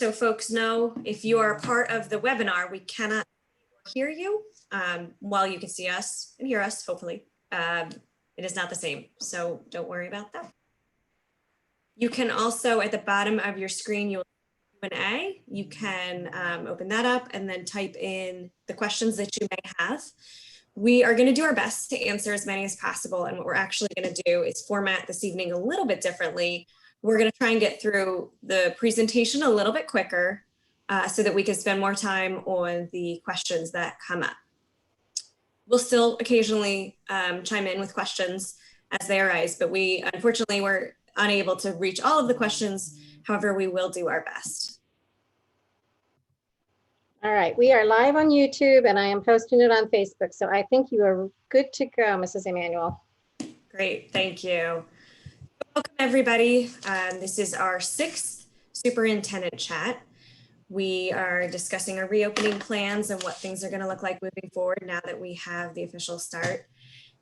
So folks know, if you are a part of the webinar, we cannot hear you. While you can see us and hear us, hopefully, it is not the same. So don't worry about that. You can also, at the bottom of your screen, you'll Q&A. You can open that up and then type in the questions that you may have. We are going to do our best to answer as many as possible. And what we're actually going to do is format this evening a little bit differently. We're going to try and get through the presentation a little bit quicker so that we can spend more time on the questions that come up. We'll still occasionally chime in with questions as they arise, but we unfortunately were unable to reach all of the questions. However, we will do our best. All right, we are live on YouTube and I am posting it on Facebook. So I think you are good to go, Mrs. Emanuel. Great, thank you. Welcome everybody. This is our 6th superintendent chat. We are discussing our reopening plans and what things are going to look like moving forward now that we have the official start.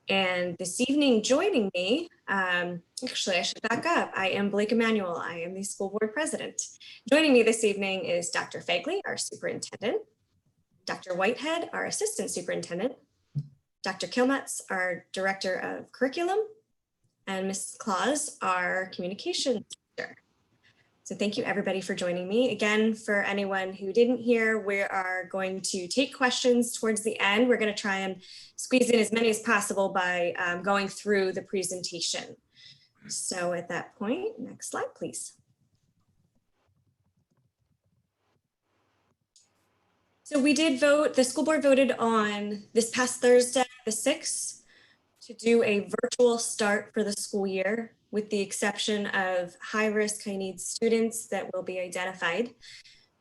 And this evening joining me, actually I should back up. I am Blake Emanuel. I am the school board president. Joining me this evening is Dr. Fagley, our superintendent, Dr. Whitehead, our assistant superintendent, Dr. Kilmetz, our director of curriculum, and Mrs. Claus, our communication teacher. So thank you everybody for joining me. Again, for anyone who didn't hear, we are going to take questions towards the end. We're going to try and squeeze in as many as possible by going through the presentation. So at that point, next slide, please. So we did vote, the school board voted on this past Thursday, the 6th, to do a virtual start for the school year, with the exception of high-risk, high-need students that will be identified.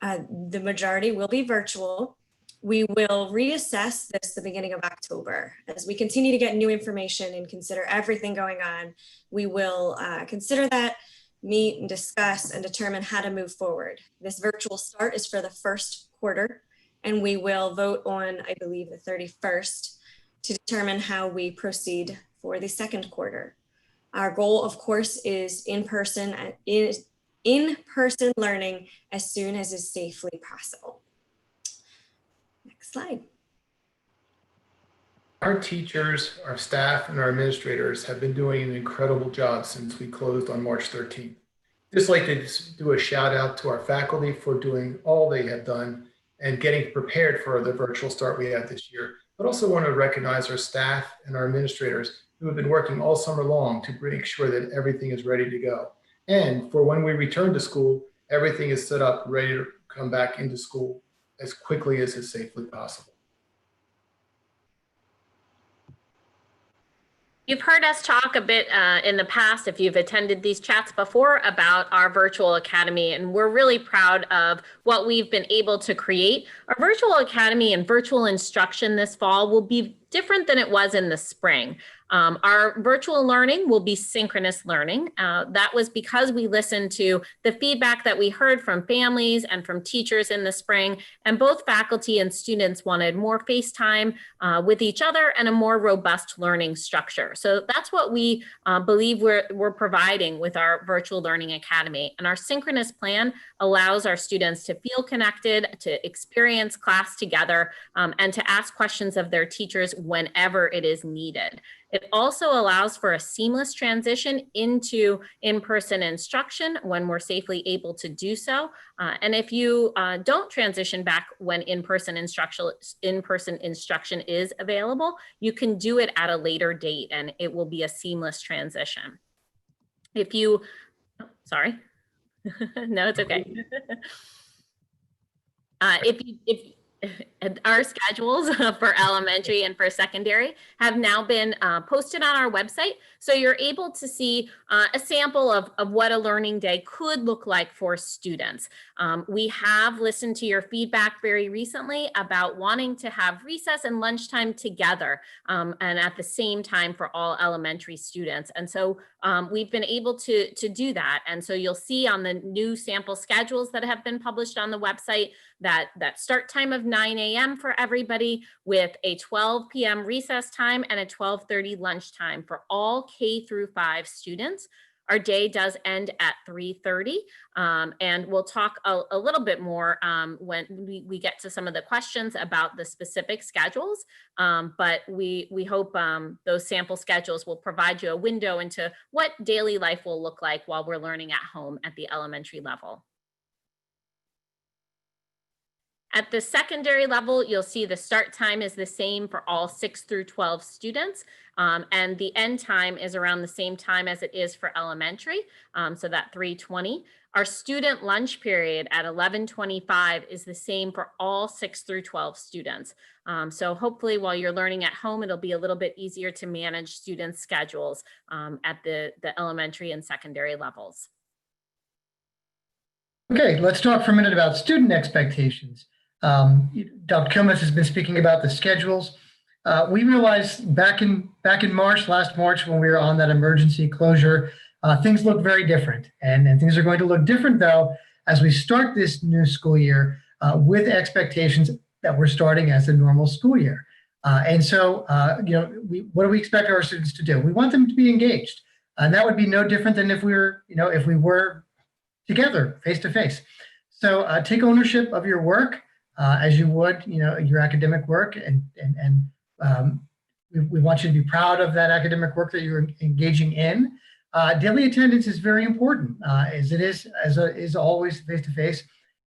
The majority will be virtual. We will reassess this the beginning of October. As we continue to get new information and consider everything going on, we will consider that, meet and discuss and determine how to move forward. This virtual start is for the first quarter, and we will vote on, I believe, the 31st to determine how we proceed for the second quarter. Our goal, of course, is in-person learning as soon as is safely possible. Next slide. Our teachers, our staff, and our administrators have been doing an incredible job since we closed on March 13th. Just like to do a shout out to our faculty for doing all they have done and getting prepared for the virtual start we had this year, but also want to recognize our staff and our administrators who have been working all summer long to make sure that everything is ready to go. And for when we return to school, everything is set up, ready to come back into school as quickly as is safely possible. You've heard us talk a bit in the past, if you've attended these chats before, about our virtual academy, and we're really proud of what we've been able to create. Our virtual academy and virtual instruction this fall will be different than it was in the spring. Our virtual learning will be synchronous learning. That was because we listened to the feedback that we heard from families and from teachers in the spring, and both faculty and students wanted more face time with each other and a more robust learning structure. So that's what we believe we're providing with our virtual learning academy. And our synchronous plan allows our students to feel connected, to experience class together, and to ask questions of their teachers whenever it is needed. It also allows for a seamless transition into in-person instruction when we're safely able to do so. And if you don't transition back when in-person instruction is available, you can do it at a later date and it will be a seamless transition. If you, sorry, no, it's okay. Our schedules for elementary and for secondary have now been posted on our website. So you're able to see a sample of what a learning day could look like for students. We have listened to your feedback very recently about wanting to have recess and lunchtime together and at the same time for all elementary students. And so we've been able to do that. And so you'll see on the new sample schedules that have been published on the website that start time of 9 a.m. for everybody, with a 12 p.m. recess time and a 12:30 lunch time for all K through 5 students. Our day does end at 3:30, and we'll talk a little bit more when we get to some of the questions about the specific schedules, but we hope those sample schedules will provide you a window into what daily life will look like while we're learning at home at the elementary level. At the secondary level, you'll see the start time is the same for all 6 through 12 students, and the end time is around the same time as it is for elementary, so that 3:20. Our student lunch period at 11:25 is the same for all 6 through 12 students. So hopefully while you're learning at home, it'll be a little bit easier to manage students' schedules at the elementary and secondary levels. Okay, let's talk for a minute about student expectations. Dr. Kilmes has been speaking about the schedules. We realized back in March, last March, when we were on that emergency closure, things look very different. And things are going to look different, though, as we start this new school year with expectations that we're starting as a normal school year. And so, what do we expect our students to do? We want them to be engaged. And that would be no different than if we were together, face to face. So take ownership of your work as you would, your academic work, and we want you to be proud of that academic work that you're engaging in. Daily attendance is very important, as it is always face to face.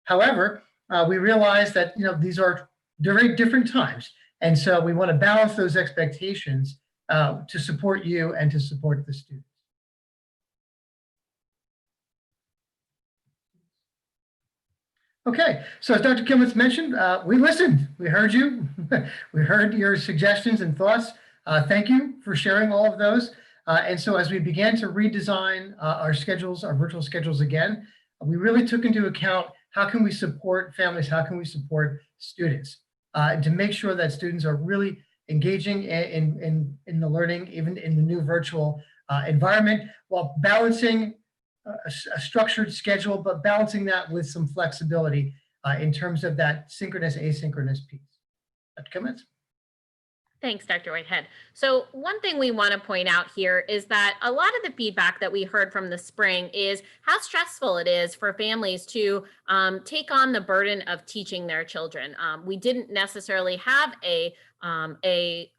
However, we realize that these are very different times, and so we want to balance those expectations to support you and to support the students. Okay, so as Dr. Kilmes mentioned, we listened, we heard you, we heard your suggestions and thoughts. Thank you for sharing all of those. And so as we began to redesign our schedules, our virtual schedules again, we really took into account how can we support families, how can we support students, to make sure that students are really engaging in the learning, even in the new virtual environment, while balancing a structured schedule, but balancing that with some flexibility in terms of that synchronous asynchronous piece. Dr. Kilmes? Thanks, Dr. Whitehead. So one thing we want to point out here is that a lot of the feedback that we heard from the spring is how stressful it is for families to take on the burden of teaching their children. We didn't necessarily have a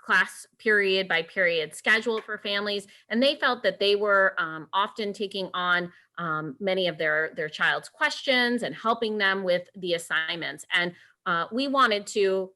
class period by period schedule for families, and they felt that they were often taking on many of their child's questions and helping them with the assignments. And we wanted to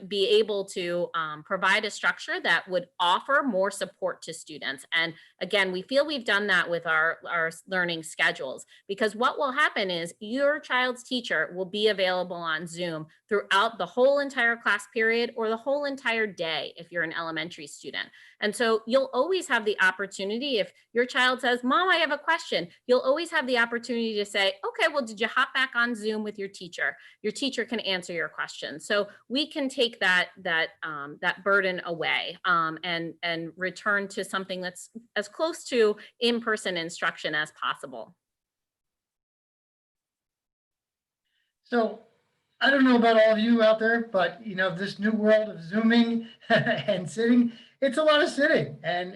be able to provide a structure that would offer more support to students. And again, we feel we've done that with our learning schedules, because what will happen is your child's teacher will be available on Zoom throughout the whole entire class period or the whole entire day if you're an elementary student. And so you'll always have the opportunity, if your child says, "Mom, I have a question," you'll always have the opportunity to say, "Okay, well, did you hop back on Zoom with your teacher?" Your teacher can answer your question. So we can take that burden away and return to something that's as close to in-person instruction as possible. So I don't know about all of you out there, but this new world of Zooming and sitting, it's a lot of sitting, and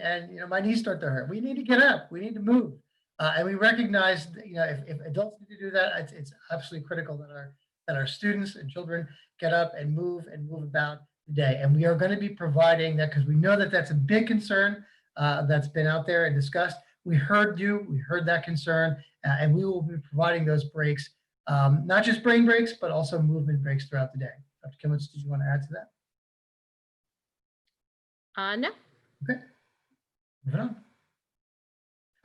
my knees start to hurt. We need to get up, we need to move, and we recognize that, if adults need to do that, it's absolutely critical that our students and children get up and move about the day. And we are going to be providing that, because we know that that's a big concern that's been out there and discussed. We heard you, we heard that concern, and we will be providing those breaks. Not just brain breaks, but also movement breaks throughout the day. Dr. Kilmes, did you want to add to that? No. Okay, moving on.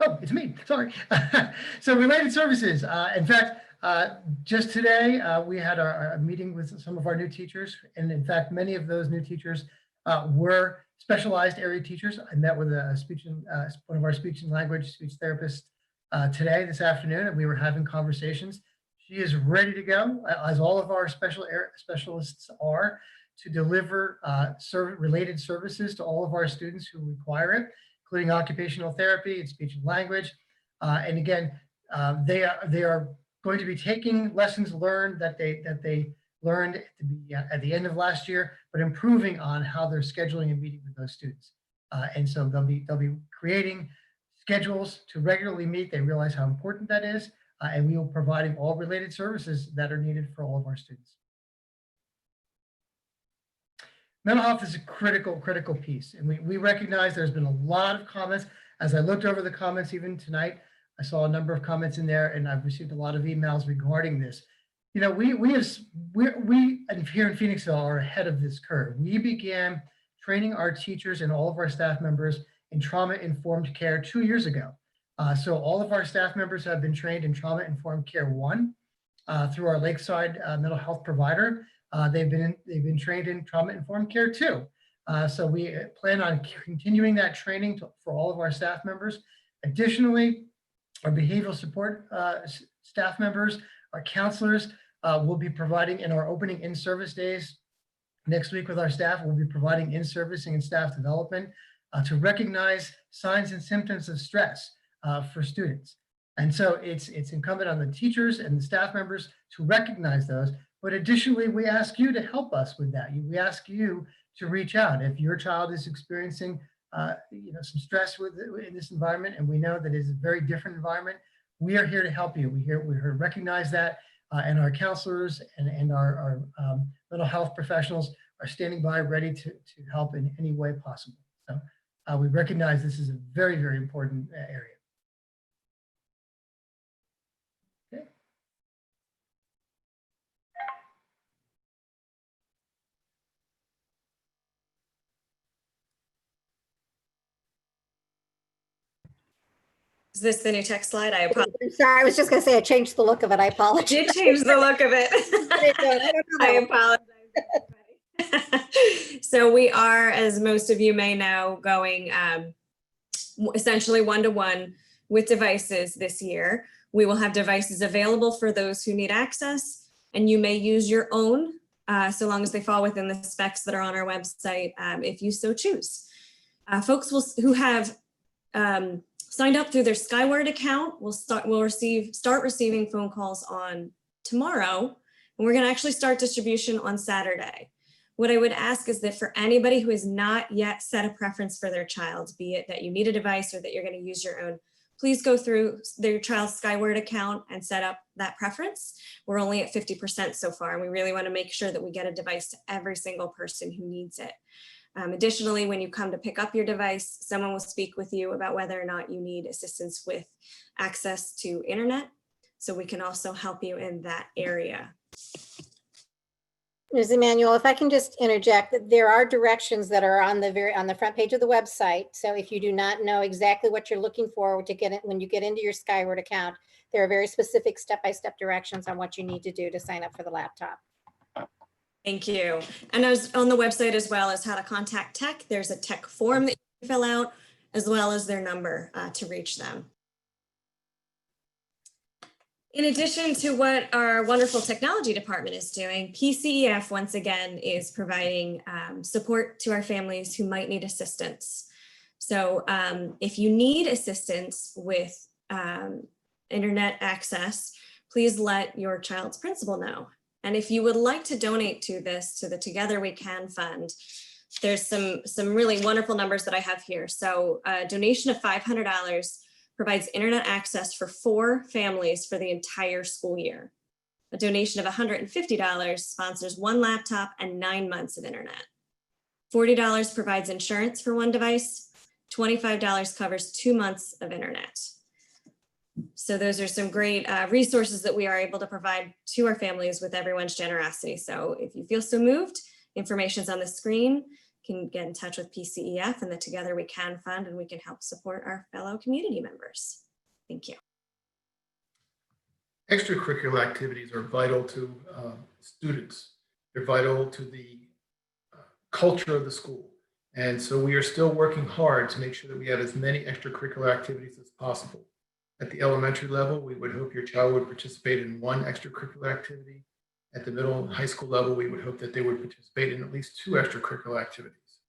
Oh, it's me, sorry. So related services. In fact, just today, we had our meeting with some of our new teachers. And in fact, many of those new teachers were specialized area teachers. I met with one of our speech and language speech therapists today, this afternoon, and we were having conversations. She is ready to go, as all of our specialists are, to deliver related services to all of our students who require it, including occupational therapy and speech and language. And again, they are going to be taking lessons learned that they learned at the end of last year, but improving on how they're scheduling and meeting with those students. And so they'll be creating schedules to regularly meet. They realize how important that is, and we will be providing all related services that are needed for all of our students. Mental health is a critical piece, and we recognize there's been a lot of comments. As I looked over the comments even tonight, I saw a number of comments in there, and I've received a lot of emails regarding this. You know, we here in Phoenixville are ahead of this curve. We began training our teachers and all of our staff members in trauma-informed care 2 years ago. So all of our staff members have been trained in trauma-informed care 1 through our Lakeside mental health provider. They've been trained in trauma-informed care 2. So we plan on continuing that training for all of our staff members. Additionally, our behavioral support staff members, our counselors will be providing in our opening in-service days next week with our staff. We'll be providing in-servicing and staff development to recognize signs and symptoms of stress for students. And so it's incumbent on the teachers and the staff members to recognize those. But additionally, we ask you to help us with that. We ask you to reach out if your child is experiencing some stress in this environment, and we know that it's a very different environment. We are here to help you. We recognize that, and our counselors and our mental health professionals are standing by, ready to help in any way possible. So we recognize this is a very, very important area. Okay. Is this the new text slide? I apologize. I'm sorry, I was just going to say I changed the look of it. I I apologize. did change the look of it. I apologize. So we are, as most of you may know, going essentially one-to-one with devices this year. We will have devices available for those who need access, and you may use your own so long as they fall within the specs that are on our website, if you so choose. Folks who have signed up through their Skyward account will start receiving phone calls on tomorrow, and we're going to actually start distribution on Saturday. What I would ask is that for anybody who has not yet set a preference for their child, be it that you need a device or that you're going to use your own, please go through their child's Skyward account and set up that preference. We're only at 50% so far, and we really want to make sure that we get a device to every single person who needs it. Additionally, when you come to pick up your device, someone will speak with you about whether or not you need assistance with access to internet. So we can also help you in that area. Ms. Emmanuel, if I can just interject, that there are directions that are on the front page of the website. So if you do not know exactly what you're looking for to get it when you get into your Skyward account, there are very specific step-by-step directions on what you need to do to sign up for the laptop. Thank you. And as on the website as well as how to contact tech, there's a tech form that you can fill out, as well as their number to reach them. In addition to what our wonderful technology department is doing, PCEF once again is providing support to our families who might need assistance. So if you need assistance with internet access, please let your child's principal know. And if you would like to donate to this, to the Together We Can Fund, there's some really wonderful numbers that I have here. So a donation of $500 provides internet access for 4 families for the entire school year. A donation of $150 sponsors 1 laptop and 9 months of internet. $40 provides insurance for 1 device. $25 covers 2 months of internet. So those are some great resources that we are able to provide to our families with everyone's generosity. So if you feel so moved, information's on the screen. You can get in touch with PCEF and the Together We Can Fund, and we can help support our fellow community members. Thank you. Extracurricular activities are vital to students. They're vital to the culture of the school. And so we are still working hard to make sure that we have as many extracurricular activities as possible. At the elementary level, we would hope your child would participate in 1 extracurricular activity. At the middle and high school level, we would hope that they would participate in at least 2 extracurricular activities.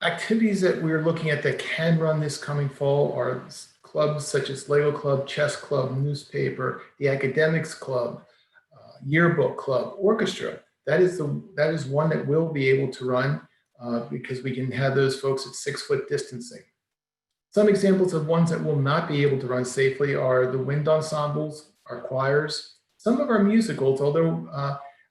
Activities that we're looking at that can run this coming fall are clubs such as Lego Club, Chess Club, Newspaper, the Academics Club, Yearbook Club, Orchestra. That is one that will be able to run because we can have those folks at 6-foot distancing. Some examples of ones that will not be able to run safely are the wind ensembles, our choirs, some of our musicals, although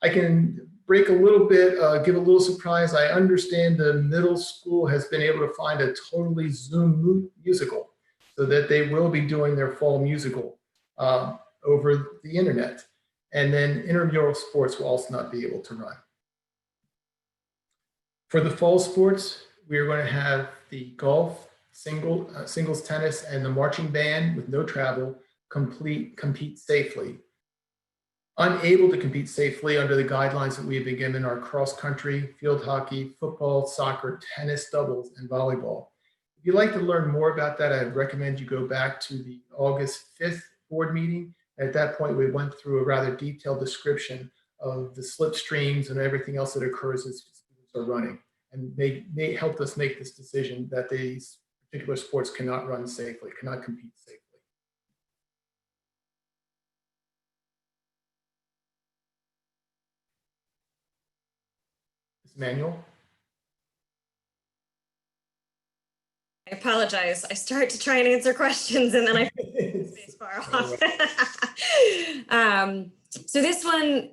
I can break a little bit, give a little surprise. I understand the middle school has been able to find a totally Zoom musical so that they will be doing their fall musical over the internet. And then intramural sports will also not be able to run. For the fall sports, we are going to have the golf, singles tennis, and the marching band with no travel compete safely. Unable to compete safely under the guidelines that we have been given are cross country, field hockey, football, soccer, tennis, doubles, and volleyball. If you'd like to learn more about that, I'd recommend you go back to the August 5th board meeting. At that point, we went through a rather detailed description of the slipstreams and everything else that occurs as students are running. And they helped us make this decision that these particular sports cannot run safely, cannot compete safely. This manual. I apologize. I start to try and answer questions and then I space far off. So this one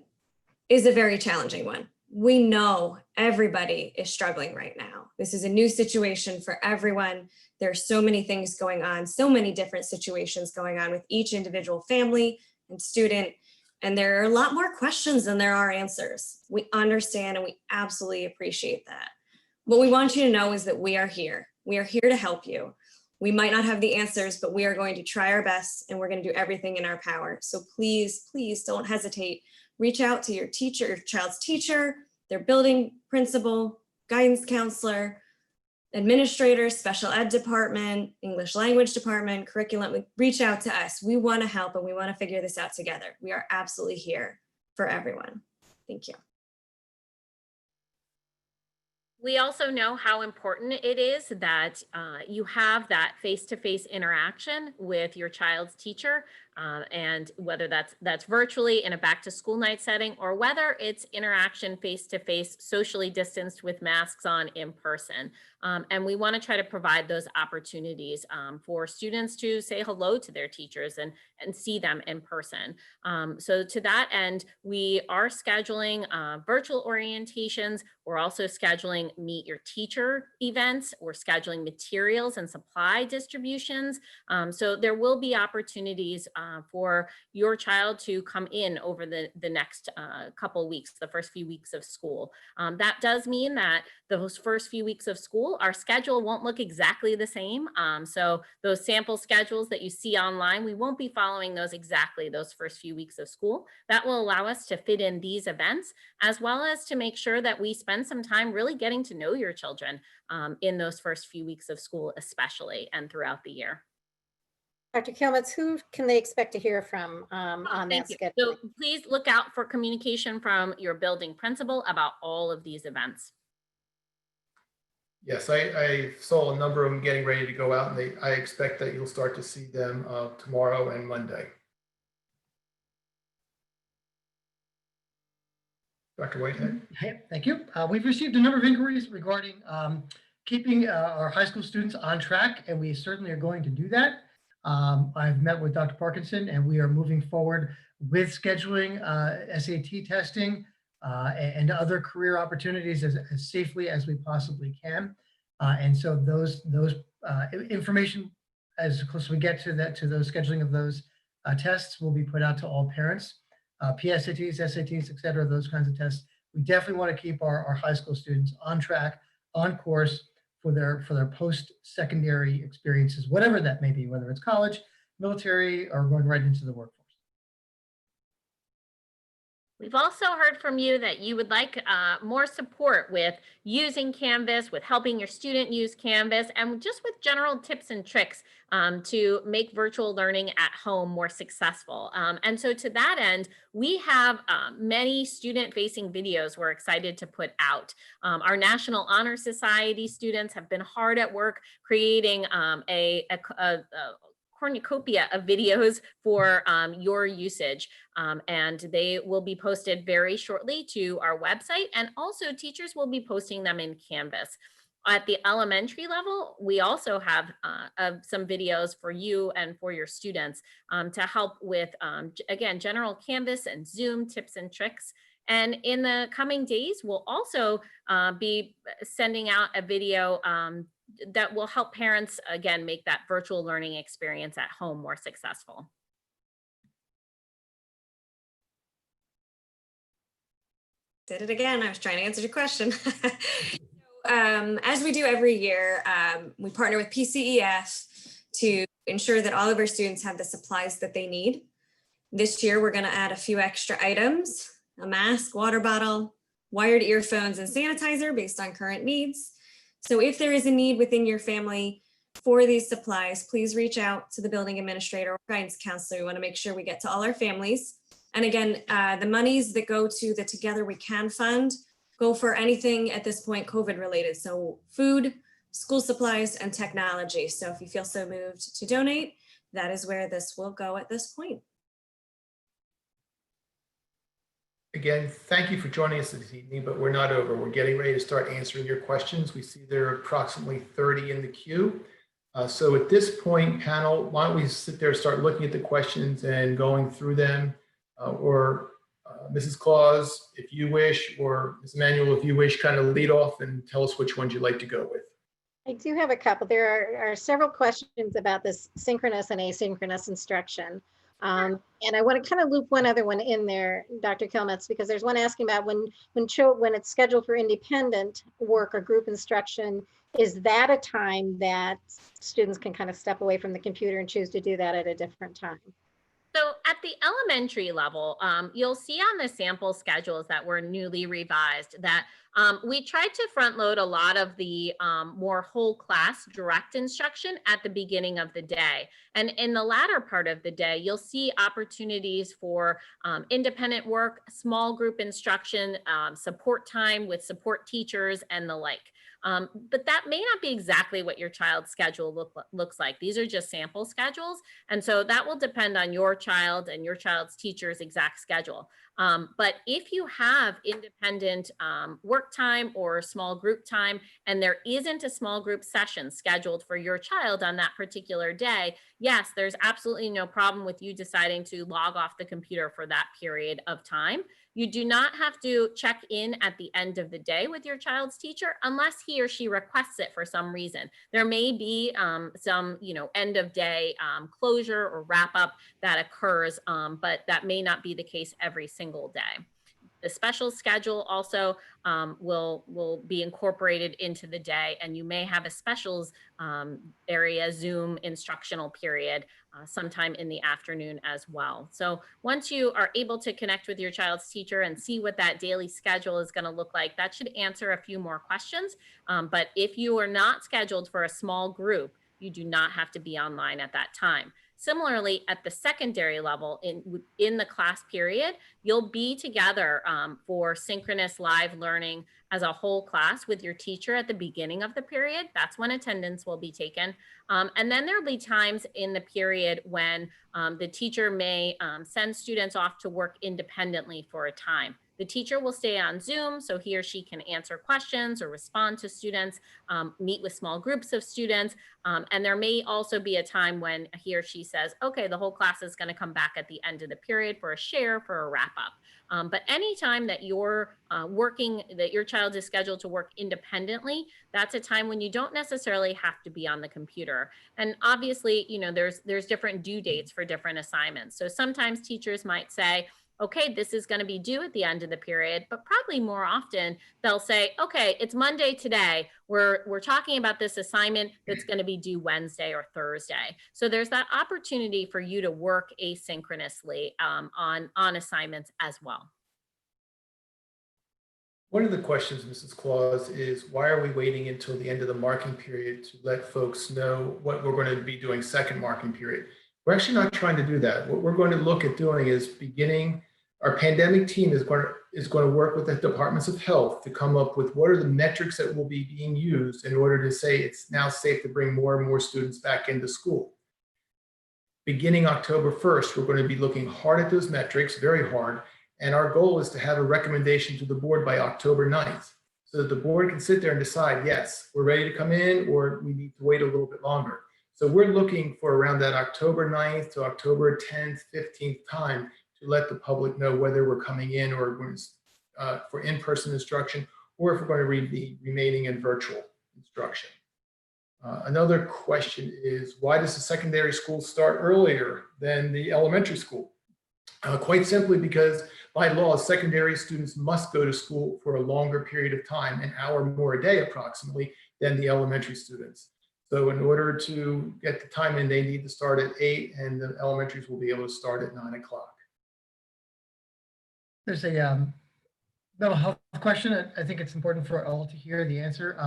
is a very challenging one. We know everybody is struggling right now. This is a new situation for everyone. There are so many things going on, so many different situations going on with each individual family and student. And there are a lot more questions than there are answers. We understand and we absolutely appreciate that. What we want you to know is that we are here. We are here to help you. We might not have the answers, but we are going to try our best and we're going to do everything in our power. So please, please don't hesitate. Reach out to your teacher, your child's teacher, their building principal, guidance counselor, administrator, special ed department, English language department, curriculum. Reach out to us. We want to help and we want to figure this out together. We are absolutely here for everyone. Thank you. We also know how important it is that you have that face-to-face interaction with your child's teacher, and whether that's virtually in a back-to-school night setting or whether it's interaction face-to-face, socially distanced with masks on in person. And we want to try to provide those opportunities for students to say hello to their teachers and see them in person. So to that end, we are scheduling virtual orientations. We're also scheduling meet your teacher events. We're scheduling materials and supply distributions. So there will be opportunities for your child to come in over the next couple weeks, the first few weeks of school. That does mean that those first few weeks of school, our schedule won't look exactly the same. So those sample schedules that you see online, we won't be following those exactly those first few weeks of school. That will allow us to fit in these events, as well as to make sure that we spend some time really getting to know your children in those first few weeks of school, especially, and throughout the year. Dr. Kilmetz, who can they expect to hear from on that schedule? So please look out for communication from your building principal about all of these events. Yes, I saw a number of them getting ready to go out, and I expect that you'll start to see them tomorrow and Monday. Dr. Whitehead. Hey, thank you. We've received a number of inquiries regarding keeping our high school students on track, and we certainly are going to do that. I've met with Dr. Parkinson, and we are moving forward with scheduling SAT testing and other career opportunities as safely as we possibly can. And so those information, as close as we get to those scheduling of those tests, will be put out to all parents. PSATs, SATs, et cetera, those kinds of tests. We definitely want to keep our high school students on track, on course for their post-secondary experiences, whatever that may be, whether it's college, military, or going right into the workforce. We've also heard from you that you would like more support with using Canvas, with helping your student use Canvas, and just with general tips and tricks to make virtual learning at home more successful. And so to that end, we have many student-facing videos we're excited to put out. Our National Honor Society students have been hard at work creating a cornucopia of videos for your usage, and they will be posted very shortly to our website, and also teachers will be posting them in Canvas. At the elementary level, we also have some videos for you and for your students to help with, again, general Canvas and Zoom tips and tricks. And in the coming days, we'll also be sending out a video that will help parents, again, make that virtual learning experience at home more successful. Did it again. I was trying to answer your question. As we do every year, we partner with PCEF to ensure that all of our students have the supplies that they need. This year, we're going to add a few extra items: a mask, water bottle, wired earphones, and sanitizer based on current needs. So if there is a need within your family for these supplies, please reach out to the building administrator or guidance counselor. We want to make sure we get to all our families. And again, the monies that go to the Together We Can fund go for anything at this point COVID related. So food, school supplies, and technology. So if you feel so moved to donate, that is where this will go at this point. Again, thank you for joining us this evening, but we're not over. We're getting ready to start answering your questions. We see there are approximately 30 in the queue. So at this point, panel, why don't we sit there, start looking at the questions and going through them, Mrs. Claus, if you wish, or Ms. Emanuel, if you wish, kind of lead off and tell us which ones you'd like to go with. I do have a couple. There are several questions about this synchronous and asynchronous instruction. And I want to kind of loop one other one in there, Dr. Kilmetz, because there's one asking about when it's scheduled for independent work or group instruction, is that a time that students can kind of step away from the computer and choose to do that at a different time? So at the elementary level, you'll see on the sample schedules that were newly revised that we tried to front load a lot of the more whole class direct instruction at the beginning of the day. And in the latter part of the day, you'll see opportunities for independent work, small group instruction, support time with support teachers, and the like. But that may not be exactly what your child's schedule looks like. These are just sample schedules. And so that will depend on your child and your child's teacher's exact schedule. But if you have independent work time or small group time, and there isn't a small group session scheduled for your child on that particular day, yes, there's absolutely no problem with you deciding to log off the computer for that period of time. You do not have to check in at the end of the day with your child's teacher unless he or she requests it for some reason. There may be some, end of day closure or wrap up that occurs, but that may not be the case every single day. The special schedule also will be incorporated into the day, and you may have a specials area Zoom instructional period sometime in the afternoon as well. So once you are able to connect with your child's teacher and see what that daily schedule is going to look like, that should answer a few more questions. But if you are not scheduled for a small group, you do not have to be online at that time. Similarly, at the secondary level, in the class period, you'll be together for synchronous live learning as a whole class with your teacher at the beginning of the period. That's when attendance will be taken. And then there'll be times in the period when the teacher may send students off to work independently for a time. The teacher will stay on Zoom so he or she can answer questions or respond to students, meet with small groups of students. And there may also be a time when he or she says, okay, the whole class is going to come back at the end of the period for a share, for a wrap up. But anytime that you're that your child is scheduled to work independently, that's a time when you don't necessarily have to be on the computer. And obviously, there's different due dates for different assignments. So sometimes teachers might say, okay, this is going to be due at the end of the period, but probably more often they'll say, okay, it's Monday today. We're talking about this assignment that's going to be due Wednesday or Thursday. So there's that opportunity for you to work asynchronously on assignments as well. One of the questions, Mrs. Claus, is why are we waiting until the end of the marking period to let folks know what we're going to be doing second marking period? We're actually not trying to do that. What we're going to look at doing is our pandemic team is going to work with the departments of health to come up with what are the metrics that will be being used in order to say it's now safe to bring more and more students back into school. Beginning October 1st, we're going to be looking hard at those metrics, very hard, and our goal is to have a recommendation to the board by October 9th. so that the board can sit there and decide, yes, we're ready to come in, or we need to wait a little bit longer. So we're looking for around that October 9th to October 10th, 15th time to let the public know whether we're coming in or for in-person instruction, or if we're going to be remaining in virtual instruction. Another question is, why does the secondary school start earlier than the elementary school? Quite simply because by law, secondary students must go to school for a longer period of time, an hour more a day approximately, than the elementary students. So in order to get the time in, they need to start at 8, and the elementaries will be able to start at 9 o'clock. There's a mental health question. I think it's important for all to hear the answer.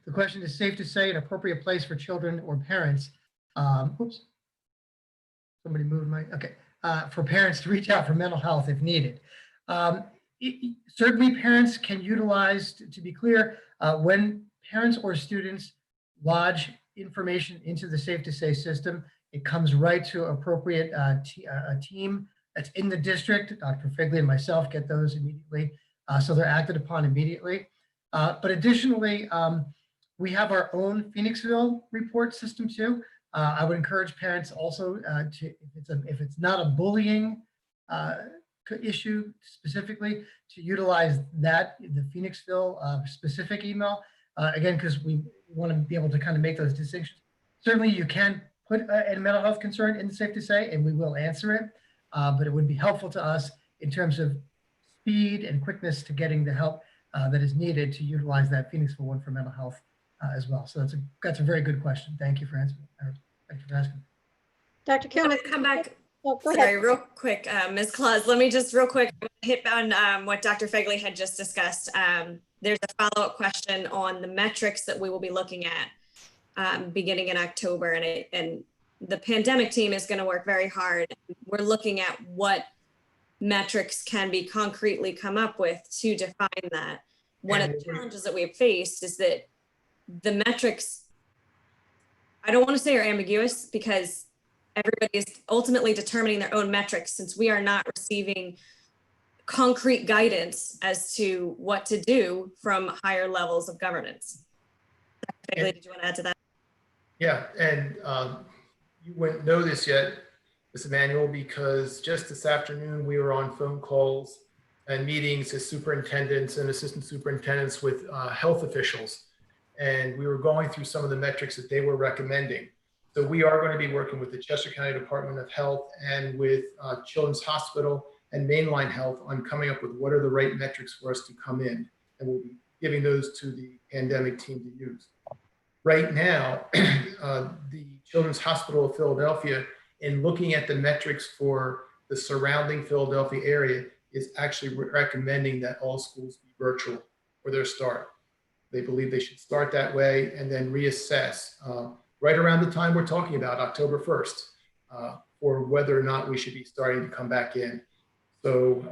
The question is, safe to say an appropriate place for children or parents. Oops, somebody moved my, okay. For parents to reach out for mental health if needed. Certainly parents can utilize, to be clear, when parents or students lodge information into the Safe to Say system, it comes right to appropriate a team that's in the district. Dr. Figley and myself get those immediately, so they're acted upon immediately. But additionally, we have our own Phoenixville report system too. I would encourage parents also to, if it's not a bullying issue specifically, to utilize that, the Phoenixville specific email. Again, because we want to be able to kind of make those distinctions. Certainly you can put a mental health concern in the Safe to Say, and we will answer it. But it would be helpful to us in terms of speed and quickness to getting the help that is needed to utilize that Phoenixville one for mental health as well. So that's a very good question. Thank you for answering. Thank you for asking. Dr. Kilman, Come back. Oh, go Sorry, ahead. real quick, Ms. Claus, let me just real quick hit on what Dr. Fegley had just discussed. There's a follow-up question on the metrics that we will be looking at beginning in October, and the pandemic team is going to work very hard. We're looking at what metrics can be concretely come up with to define that. One of the challenges that we've faced is that the metrics, I don't want to say are ambiguous, because everybody is ultimately determining their own metrics, since we are not receiving concrete guidance as to what to do from higher levels of governance. Dr. Fegley, did you want to add to that? Yeah, and you wouldn't know this yet, Ms. Emanuel, because just this afternoon we were on phone calls and meetings as superintendents and assistant superintendents with health officials. And we were going through some of the metrics that they were recommending. So we are going to be working with the Chester County Department of Health and with Children's Hospital and Mainline Health on coming up with what are the right metrics for us to come in. And we'll be giving those to the pandemic team to use. Right now, the Children's Hospital of Philadelphia, in looking at the metrics for the surrounding Philadelphia area, is actually recommending that all schools be virtual for their start. They believe they should start that way and then reassess right around the time we're talking about, October 1st, for whether or not we should be starting to come back in. So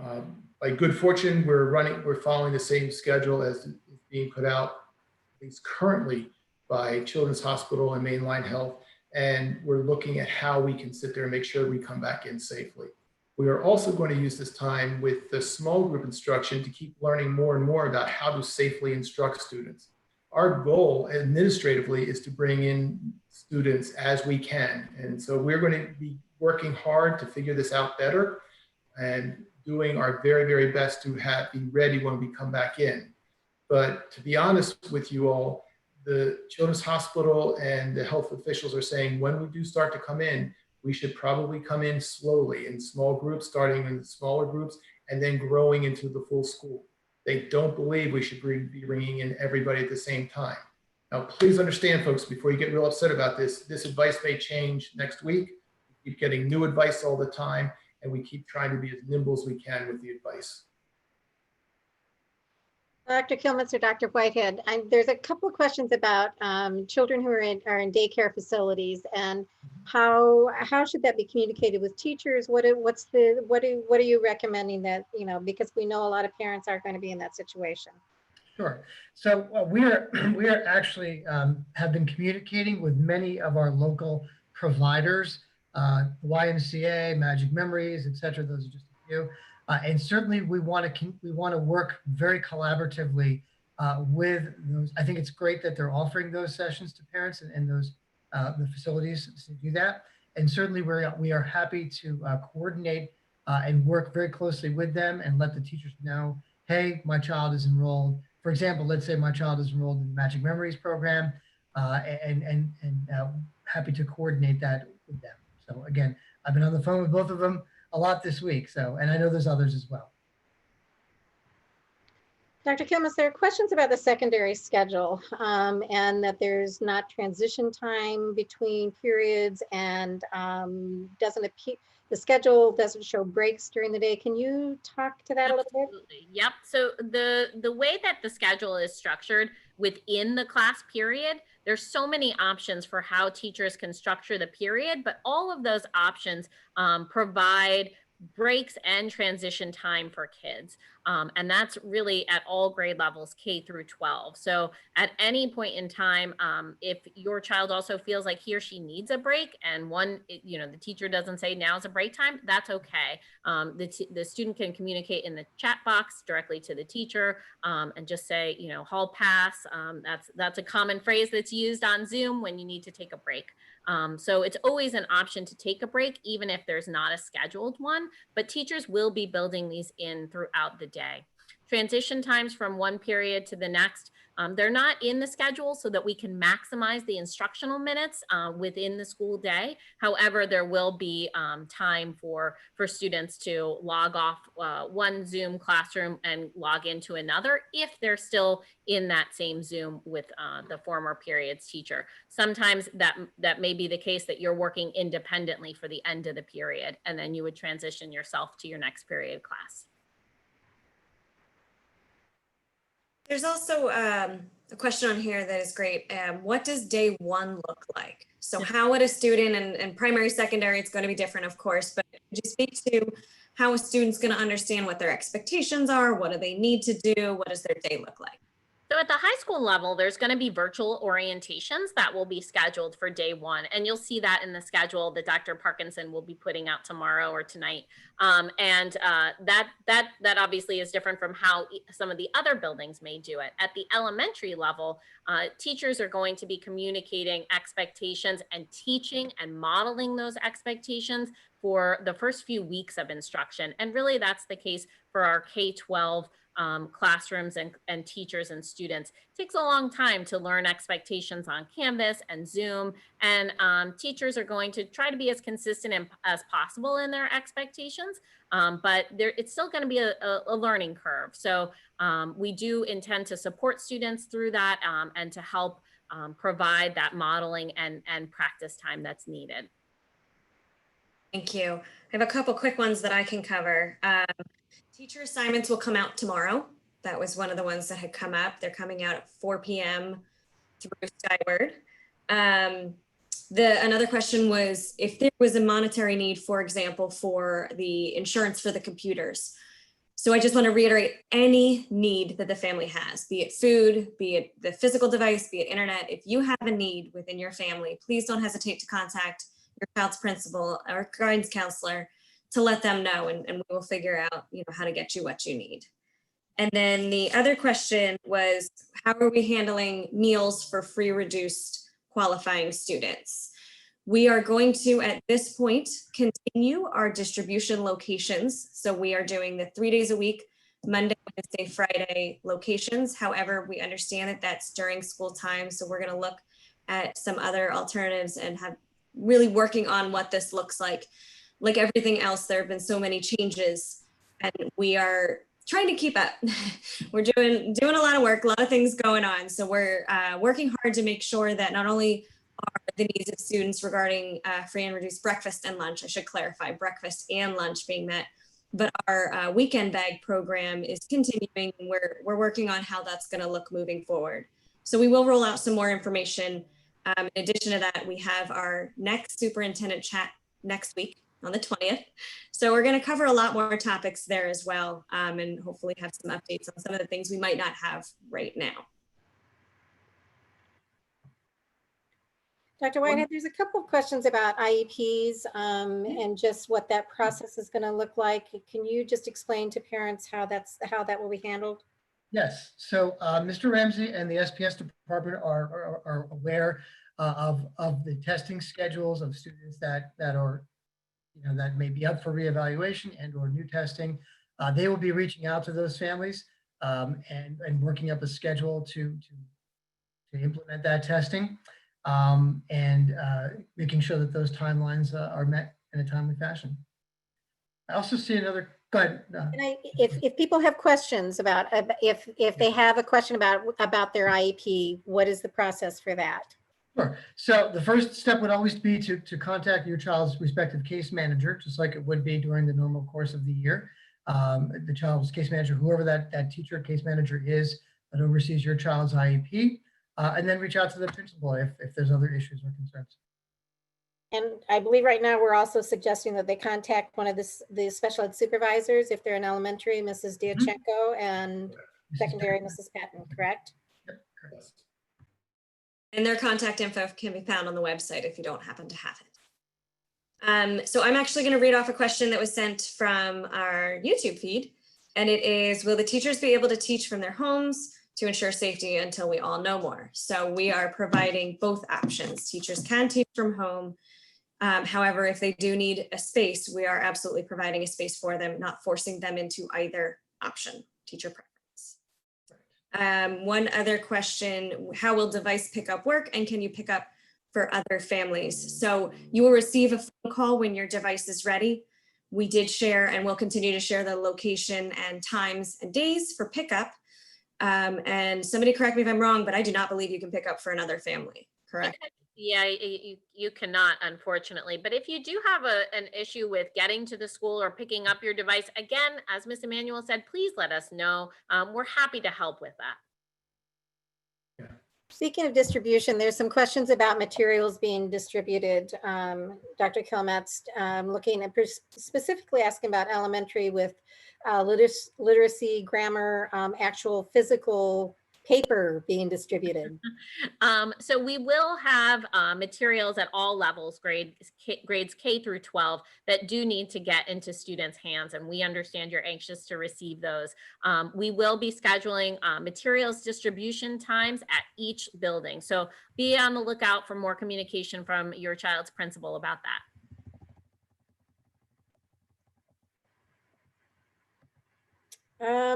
by good fortune, we're following the same schedule as is being put out, at least currently, by Children's Hospital and Mainline Health. And we're looking at how we can sit there and make sure we come back in safely. We are also going to use this time with the small group instruction to keep learning more and more about how to safely instruct students. Our goal administratively is to bring in students as we can. And so we're going to be working hard to figure this out better and doing our very, very best to be ready when we come back in. But to be honest with you all, the Children's Hospital and the health officials are saying when we do start to come in, we should probably come in slowly in small groups, starting in the smaller groups, and then growing into the full school. They don't believe we should be bringing in everybody at the same time. Now, please understand, folks, before you get real upset about this advice may change next week. We keep getting new advice all the time, and we keep trying to be as nimble as we can with the advice. Dr. Kilmitz or Dr. Whitehead, there's a couple of questions about children who are in daycare facilities, and how should that be communicated with teachers? What are you recommending that, because we know a lot of parents aren't going to be in that situation. Sure. So we are actually have been communicating with many of our local providers, YMCA, Magic Memories, et cetera. Those are just a few. And certainly we want to work very collaboratively with those. I think it's great that they're offering those sessions to parents and those the facilities to do that. And certainly we are happy to coordinate and work very closely with them and let the teachers know, hey, my child is enrolled. For example, let's say my child is enrolled in the Magic Memories program, and happy to coordinate that with them. So again, I've been on the phone with both of them a lot this week. So, and I know there's others as well. Dr. Kilmes, there are questions about the secondary schedule and that there's not transition time between periods and the schedule doesn't show breaks during the day. Can you talk to that a little bit? Absolutely. Yep. So the way that the schedule is structured within the class period, there's so many options for how teachers can structure the period, but all of those options provide breaks and transition time for kids. And that's really at all grade levels, K through 12. So at any point in time, if your child also feels like he or she needs a break and the teacher doesn't say now's a break time, that's okay. The student can communicate in the chat box directly to the teacher and just say, hall pass. That's a common phrase that's used on Zoom when you need to take a break. So it's always an option to take a break, even if there's not a scheduled one, but teachers will be building these in throughout the day. Transition times from one period to the next, they're not in the schedule so that we can maximize the instructional minutes within the school day. However, there will be time for students to log off one Zoom classroom and log into another if they're still in that same Zoom with the former period's teacher. Sometimes that may be the case that you're working independently for the end of the period, and then you would transition yourself to your next period class. There's also a question on here that is great. What does day one look like? So how would a student, and primary, secondary, it's going to be different, of course, but could you speak to how a student's going to understand what their expectations are? What do they need to do? What does their day look like? So at the high school level, there's going to be virtual orientations that will be scheduled for day one. And you'll see that in the schedule that Dr. Parkinson will be putting out tomorrow or tonight. That obviously is different from how some of the other buildings may do it. At the elementary level, teachers are going to be communicating expectations and teaching and modeling those expectations for the first few weeks of instruction. And really that's the case for our K-12 classrooms and teachers and students. It takes a long time to learn expectations on Canvas and Zoom, and teachers are going to try to be as consistent as possible in their expectations, but it's still going to be a learning curve. So we do intend to support students through that and to help provide that modeling and practice time that's needed. Thank you. I have a couple quick ones that I can cover. Teacher assignments will come out tomorrow. That was one of the ones that had come up. They're coming out at 4 p.m. through Skyward. Another question was if there was a monetary need, for example, for the insurance for the computers. So I just want to reiterate any need that the family has, be it food, be it the physical device, be it internet. If you have a need within your family, please don't hesitate to contact your child's principal or guidance counselor to let them know, and we will figure out how to get you what you need. And then the other question was, how are we handling meals for free reduced qualifying students? We are going to, at this point, continue our distribution locations. So we are doing the 3 days a week, Monday, Wednesday, Friday locations. However, we understand that that's during school time. So we're going to look at some other alternatives and have really working on what this looks like. Like everything else, there have been so many changes and we are trying to keep up. We're doing a lot of work, a lot of things going on. So we're working hard to make sure that not only are the needs of students regarding free and reduced breakfast and lunch, I should clarify, breakfast and lunch being met, but our weekend bag program is continuing. We're working on how that's going to look moving forward. So we will roll out some more information. In addition to that, we have our next superintendent chat next week on the 20th. So we're going to cover a lot more topics there as well, and hopefully have some updates on some of the things we might not have right now. Dr. Whitehead, there's a couple of questions about IEPs and just what that process is going to look like. Can you just explain to parents how that will be handled? Yes, so Mr. Ramsey and the SPS department are aware of the testing schedules of students that are, that may be up for reevaluation and or new testing. They will be reaching out to those families and working up a schedule to implement that testing and making sure that those timelines are met in a timely fashion. I also see another, go ahead. If people have questions about, if they have a question about their IEP, what is the process for that? Sure. So the first step would always be to contact your child's respective case manager, just like it would be during the normal course of the year. The child's case manager, whoever that teacher case manager is that oversees your child's IEP, and then reach out to the principal if there's other issues or concerns. And I believe right now we're also suggesting that they contact one of the special ed supervisors if they're in elementary, Mrs. Diachenko, and secondary, Mrs. Patton, correct? Yep, correct. And their contact info can be found on the website if you don't happen to have it. So I'm actually going to read off a question that was sent from our YouTube feed. And it is, will the teachers be able to teach from their homes to ensure safety until we all know more? So we are providing both options. Teachers can teach from home. However, if they do need a space, we are absolutely providing a space for them, not forcing them into either option, teacher preference. One other question, how will device pickup work, and can you pick up for other families? So you will receive a phone call when your device is ready. We did share and will continue to share the location and times and days for pickup. And somebody correct me if I'm wrong, but I do not believe you can pick up for another family, correct? Yeah, you cannot, unfortunately. But if you do have an issue with getting to the school or picking up your device, again, as Ms. Emanuel said, please let us know. We're happy to help with that. Speaking of distribution, there's some questions about materials being distributed. Dr. Kilmetz, looking at specifically asking about elementary with literacy, grammar, actual physical paper being distributed. So we will have materials at all levels, grades K through 12, that do need to get into students' hands, and we understand you're anxious to receive those. We will be scheduling materials distribution times at each building. So be on the lookout for more communication from your child's principal about that. How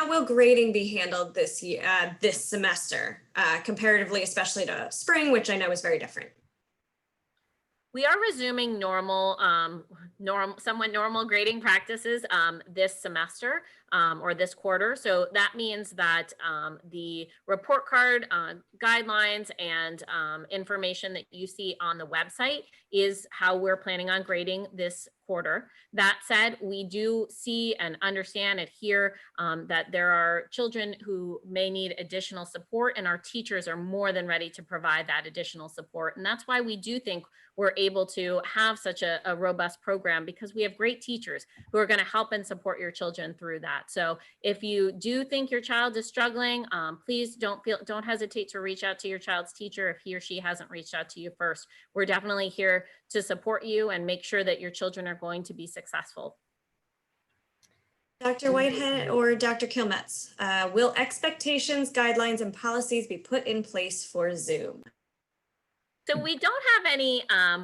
will grading be handled this year, this semester, comparatively, especially to spring, which I know is very different? We are resuming somewhat normal grading practices this semester or this quarter. So that means that the report card guidelines and information that you see on the website is how we're planning on grading this quarter. That said, we do see and understand and hear that there are children who may need additional support, and our teachers are more than ready to provide that additional support. And that's why we do think we're able to have such a robust program, because we have great teachers who are going to help and support your children through that. So if you do think your child is struggling, please don't hesitate to reach out to your child's teacher if he or she hasn't reached out to you first. We're definitely here to support you and make sure that your children are going to be successful. Dr. Whitehead or Dr. Kilmetz, will expectations, guidelines, and policies be put in place for Zoom? So we don't have any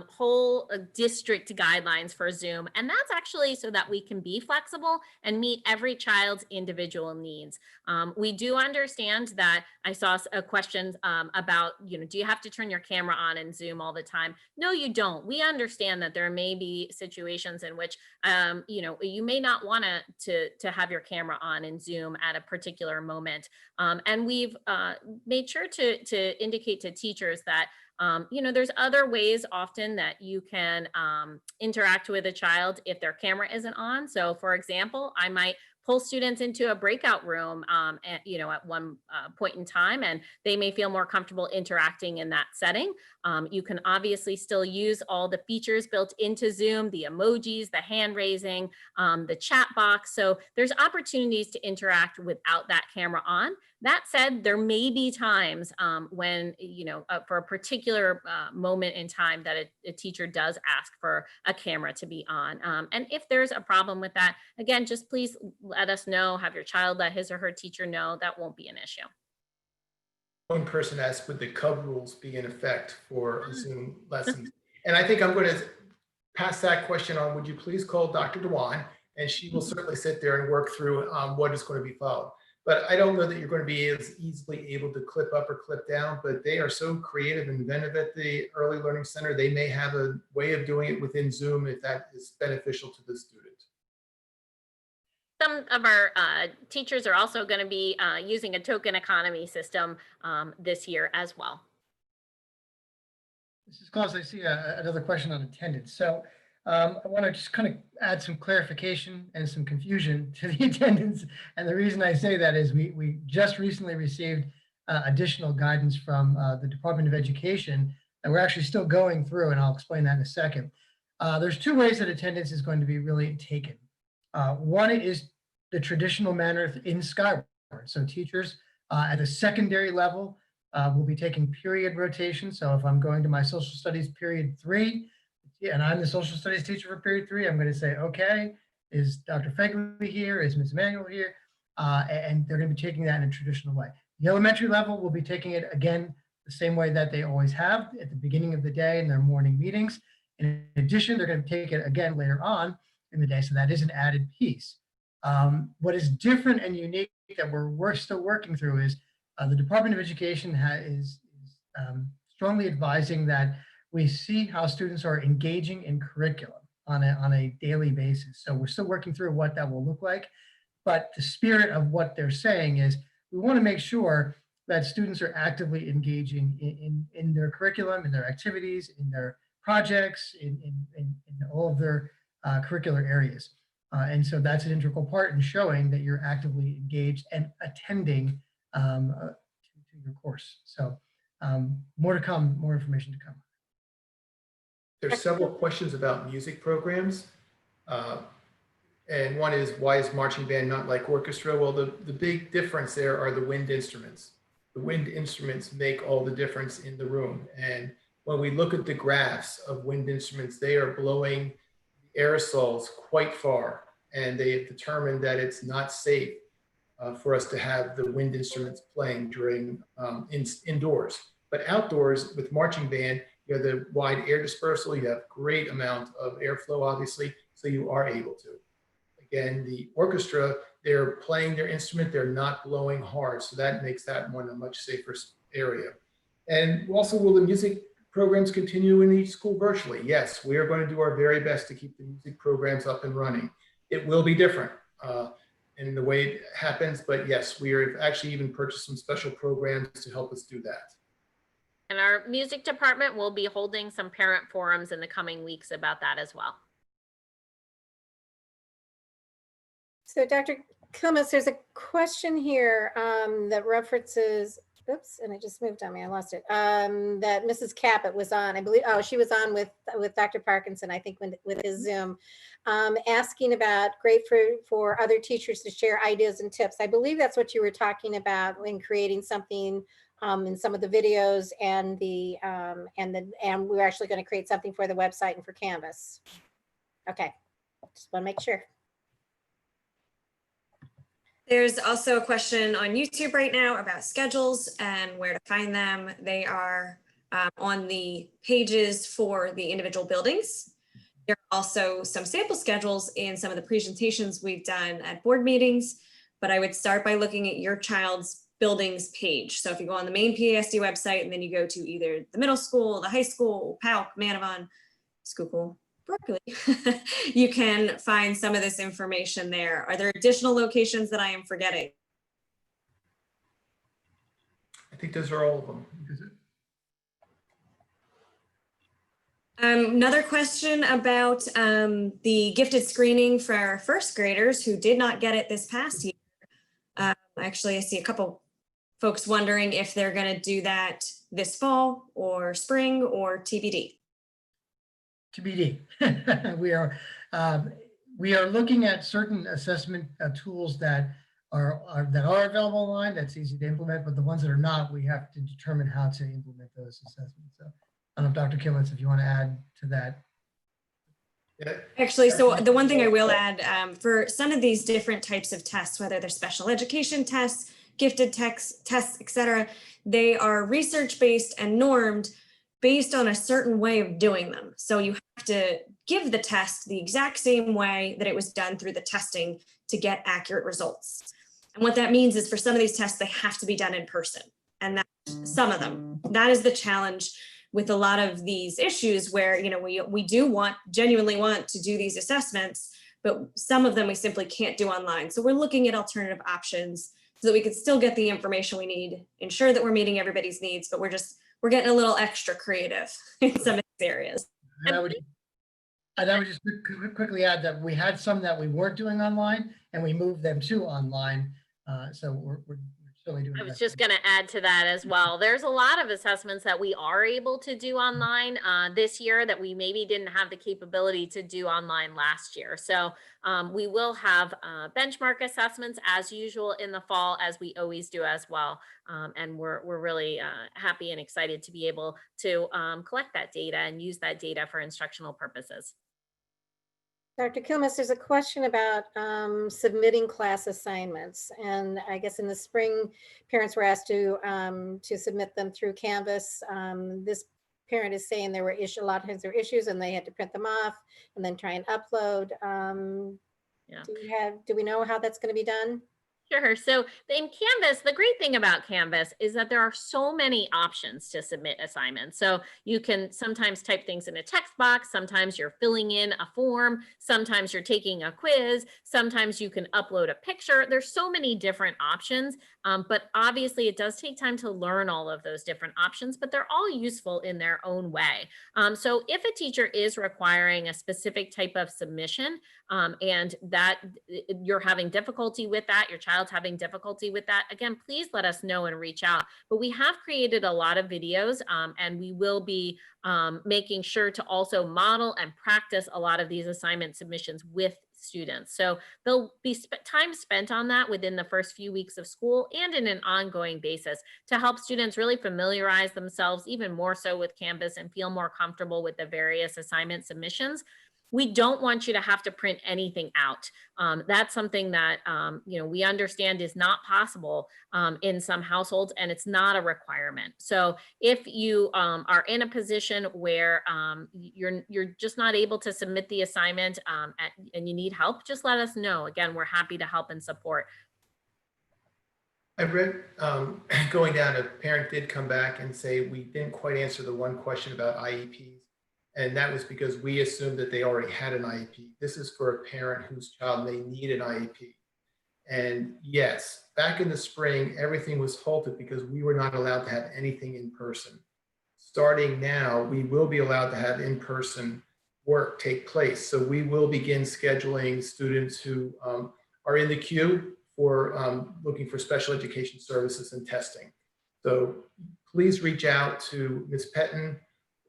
whole district guidelines for Zoom, and that's actually so that we can be flexible and meet every child's individual needs. We do understand that I saw a question about, do you have to turn your camera on in Zoom all the time? No, you don't. We understand that there may be situations in which, you may not want to have your camera on in Zoom at a particular moment. And we've made sure to indicate to teachers that there's other ways often that you can interact with a child if their camera isn't on. So for example, I might pull students into a breakout room at one point in time, and they may feel more comfortable interacting in that setting. You can obviously still use all the features built into Zoom, the emojis, the hand raising, the chat box. So there's opportunities to interact without that camera on. That said, there may be times when, for a particular moment in time that a teacher does ask for a camera to be on. And if there's a problem with that, again, just please let us know, have your child let his or her teacher know. That won't be an issue. One person asked, would the Cub Rules be in effect for Zoom lessons? And I think I'm going to pass that question on. Would you please call Dr. Dewan, and she will certainly sit there and work through what is going to be followed. But I don't know that you're going to be as easily able to clip up or clip down, but they are so creative and inventive at the Early Learning Center. They may have a way of doing it within Zoom if that is beneficial to the student. Some of our teachers are also going to be using a token economy system this year as well. Mrs. Claus, I see another question on attendance. So I want to just kind of add some clarification and some confusion to the attendance. And the reason I say that is we just recently received additional guidance from the Department of Education that we're actually still going through, and I'll explain that in a second. There's two ways that attendance is going to be really taken. One is the traditional manner in Skyward. So teachers at the secondary level will be taking period rotation. So if I'm going to my social studies period 3, and I'm the social studies teacher for period 3, I'm going to say, okay, is Dr. Fegley here? Is Ms. Emanuel here? And they're going to be taking that in a traditional way. The elementary level will be taking it again the same way that they always have at the beginning of the day in their morning meetings. In addition, they're going to take it again later on in the day. So that is an added piece. What is different and unique that we're still working through is the Department of Education is strongly advising that we see how students are engaging in curriculum on a daily basis. So we're still working through what that will look like. But the spirit of what they're saying is we want to make sure that students are actively engaging in their curriculum, in their activities, in their projects, in all of their curricular areas. And so that's an integral part in showing that you're actively engaged and attending to your course. So more to come, more information to come. There's several questions about music programs. And one is, why is marching band not like orchestra? Well, the big difference there are the wind instruments. The wind instruments make all the difference in the room. And when we look at the graphs of wind instruments, they are blowing aerosols quite far. And they have determined that it's not safe for us to have the wind instruments playing during indoors. But outdoors with marching band, you have the wide air dispersal, you have great amount of airflow, obviously, so you are able to. Again, the orchestra, they're playing their instrument, they're not blowing hard, so that makes that one a much safer area. And also, will the music programs continue in each school virtually? Yes, we are going to do our very best to keep the music programs up and running. It will be different in the way it happens, but yes, we are actually even purchased some special programs to help us do that. And our music department will be holding some parent forums in the coming weeks about that as well. So Dr. Kilmes, there's a question here that references, oops, and it just moved on me, I lost it, that Mrs. Caput was on, I believe, oh, she was on with Dr. Parkinson, I think, with his Zoom, asking about great for other teachers to share ideas and tips. I believe that's what you were talking about when creating something in some of the videos and we're actually going to create something for the website and for Canvas. Okay, just want to make sure. There's also a question on YouTube right now about schedules and where to find them. They are on the pages for the individual buildings. There are also some sample schedules in some of the presentations we've done at board meetings, but I would start by looking at your child's buildings page. So if you go on the main PASD website and then you go to either the middle school, the high school, PALC, Manavon, Schuylkill, Berkeley, you can find some of this information there. Are there additional locations that I am forgetting? I think those are all of them. Another question about the gifted screening for our first graders who did not get it this past year. Actually, I see a couple folks wondering if they're going to do that this fall or spring or TBD. TBD. we are looking at certain assessment tools that that are available online, that's easy to implement, but the ones that are not, we have to determine how to implement those assessments. So I don't know, Dr. Killens, if you want to add to that. Yeah. Actually, so the one thing I will add, for some of these different types of tests, whether they're special education tests, gifted tests, et cetera, they are research-based and normed based on a certain way of doing them. So you have to give the test the exact same way that it was done through the testing to get accurate results. And what that means is for some of these tests, they have to be done in person. And that's some of them. That is the challenge with a lot of these issues where, you know, we do genuinely want to do these assessments, but some of them we simply can't do online. So we're looking at alternative options so that we can still get the information we need, ensure that we're meeting everybody's needs, but we're getting a little extra creative in some of these areas. And I would just quickly add that we had some that we weren't doing online and we moved them to online. So we're certainly doing that. I was just going to add to that as well. There's a lot of assessments that we are able to do online this year that we maybe didn't have the capability to do online last year. So we will have benchmark assessments as usual in the fall, as we always do as well. And we're really happy and excited to be able to collect that data and use that data for instructional purposes. Dr. Kilmes, there's a question about submitting class assignments. And I guess in the spring, parents were asked to submit them through Canvas. This parent is saying there were a lot of times there were issues and they had to print them off and then try and upload. Yeah. Do we know how that's going to be done? Sure. So in Canvas, the great thing about Canvas is that there are so many options to submit assignments. So you can sometimes type things in a text box. Sometimes you're filling in a form. Sometimes you're taking a quiz. Sometimes you can upload a picture. There's so many different options, but obviously it does take time to learn all of those different options, but they're all useful in their own way. So if a teacher is requiring a specific type of submission and that you're having difficulty with that, your child's having difficulty with that, again, please let us know and reach out. But we have created a lot of videos and we will be making sure to also model and practice a lot of these assignment submissions with students. So there'll be time spent on that within the first few weeks of school and in an ongoing basis to help students really familiarize themselves even more so with Canvas and feel more comfortable with the various assignment submissions. We don't want you to have to print anything out. That's something that we understand is not possible in some households, and it's not a requirement. So if you are in a position where you're just not able to submit the assignment and you need help, just let us know. Again, we're happy to help and support. I read going down, a parent did come back and say we didn't quite answer the one question about IEPs. And that was because we assumed that they already had an IEP. This is for a parent whose child may need an IEP. And yes, back in the spring, everything was halted because we were not allowed to have anything in person. Starting now, we will be allowed to have in-person work take place. So we will begin scheduling students who are in the queue for looking for special education services and testing. So please reach out to Ms. Pettin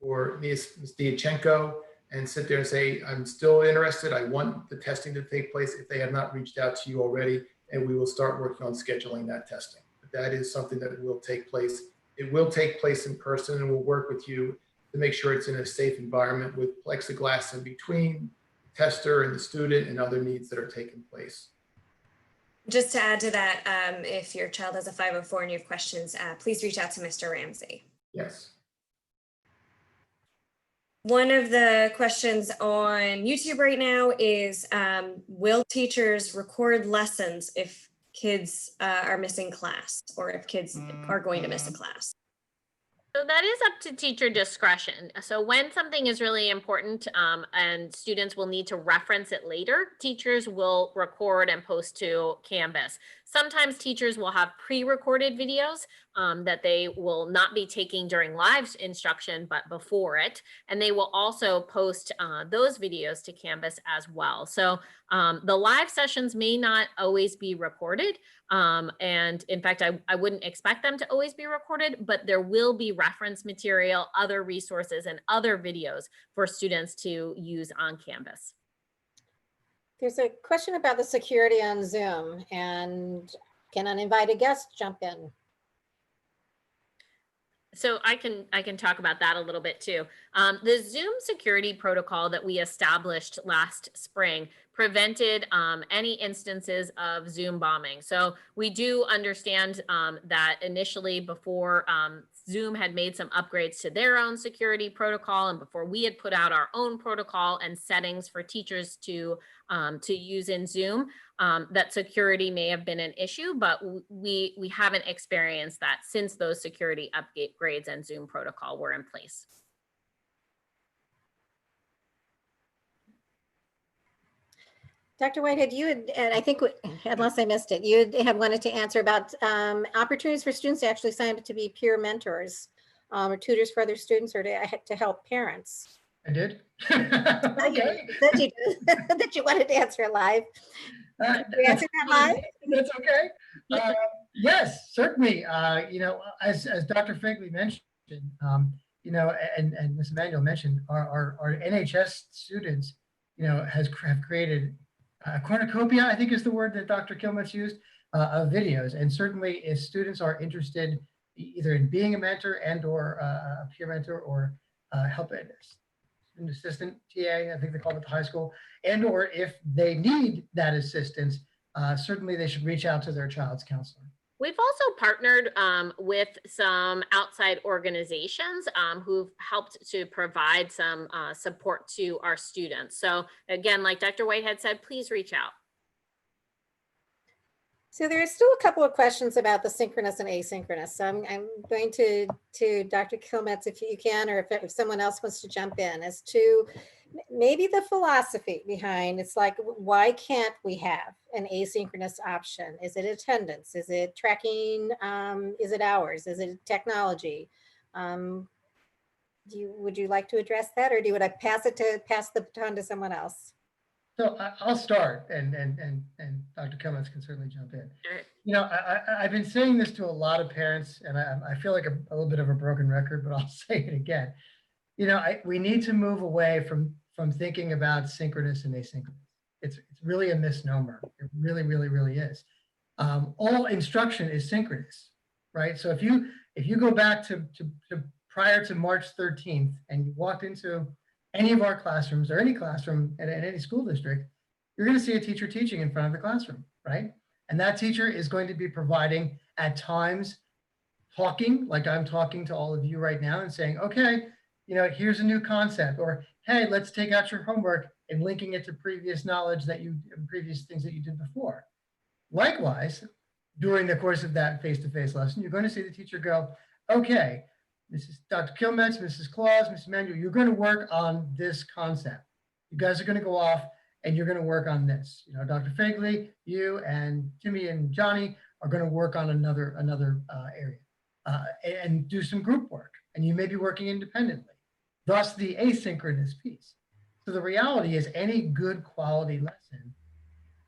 or Ms. Diachenko and sit there and say, I'm still interested. I want the testing to take place if they have not reached out to you already, and we will start working on scheduling that testing. But that is something that will take place. It will take place in person, and we'll work with you to make sure it's in a safe environment with plexiglass in between the tester and the student and other needs that are taking place. Just to add to that, if your child has a 504 and you have questions, please reach out to Mr. Ramsey. Yes. One of the questions on YouTube right now is, will teachers record lessons if kids are missing class or if kids are going to miss a class? So that is up to teacher discretion. So when something is really important and students will need to reference it later, teachers will record and post to Canvas. Sometimes teachers will have pre-recorded videos that they will not be taking during live instruction, but before it. And they will also post those videos to Canvas as well. So the live sessions may not always be recorded. And in fact, I wouldn't expect them to always be recorded, but there will be reference material, other resources, and other videos for students to use on Canvas. There's a question about the security on Zoom, and can uninvited guests jump in? So I can talk about that a little bit too. The Zoom security protocol that we established last spring prevented any instances of Zoom bombing. So we do understand that initially, before Zoom had made some upgrades to their own security protocol, and before we had put out our own protocol and settings for teachers to use in Zoom, that security may have been an issue, but we haven't experienced that since those security upgrades and Zoom protocol were in place. Dr. Whitehead, you had, and I think, unless I missed it, you had wanted to answer about opportunities for students to actually sign up to be peer mentors or tutors for other students, or to help parents. I did. Okay. That you wanted to answer live. Did you answer that live? That's okay. Yes, certainly. You know, as Dr. Finkley mentioned, you know, and Ms. Emanuel mentioned, our NHS students, you know, have created a cornucopia, I think is the word that Dr. Kilmetz used, of videos. And certainly if students are interested either in being a mentor and or a peer mentor or help an assistant TA, I think they call it the high school, and or if they need that assistance, certainly they should reach out to their child's counselor. We've also partnered with some outside organizations who've helped to provide some support to our students. So again, like Dr. Whitehead said, please reach out. So there are still a couple of questions about the synchronous and asynchronous. So I'm going to Dr. Kilmetz, if you can, or if someone else wants to jump in, as to maybe the philosophy behind. It's like, why can't we have an asynchronous option? Is it attendance? Is it tracking? Is it hours? Is it technology? Would you like to address that, or do you want to pass the baton to someone else? So I'll start, and Dr. Kilmetz can certainly jump in. You know, I've been saying this to a lot of parents, and I feel like a little bit of a broken record, but I'll say it again. You know, we need to move away from thinking about synchronous and asynchronous. It's really a misnomer. It really, really, really is. All instruction is synchronous, right? So if you go back to prior to March 13th and you walked into any of our classrooms or any classroom at any school district, you're going to see a teacher teaching in front of the classroom, right? And that teacher is going to be providing, at times, talking like I'm talking to all of you right now and saying, okay, you know, here's a new concept, or hey, let's take out your homework, and linking it to previous knowledge previous things that you did before. Likewise, during the course of that face-to-face lesson, you're going to see the teacher go, okay, this is Dr. Kilmetz, Mrs. Claus, Mrs. Manuel, you're going to work on this concept. You guys are going to go off and you're going to work on this. You know, Dr. Fagley, you and Timmy and Johnny are going to work on another area and do some group work. And you may be working independently, thus the asynchronous piece. So the reality is any good quality lesson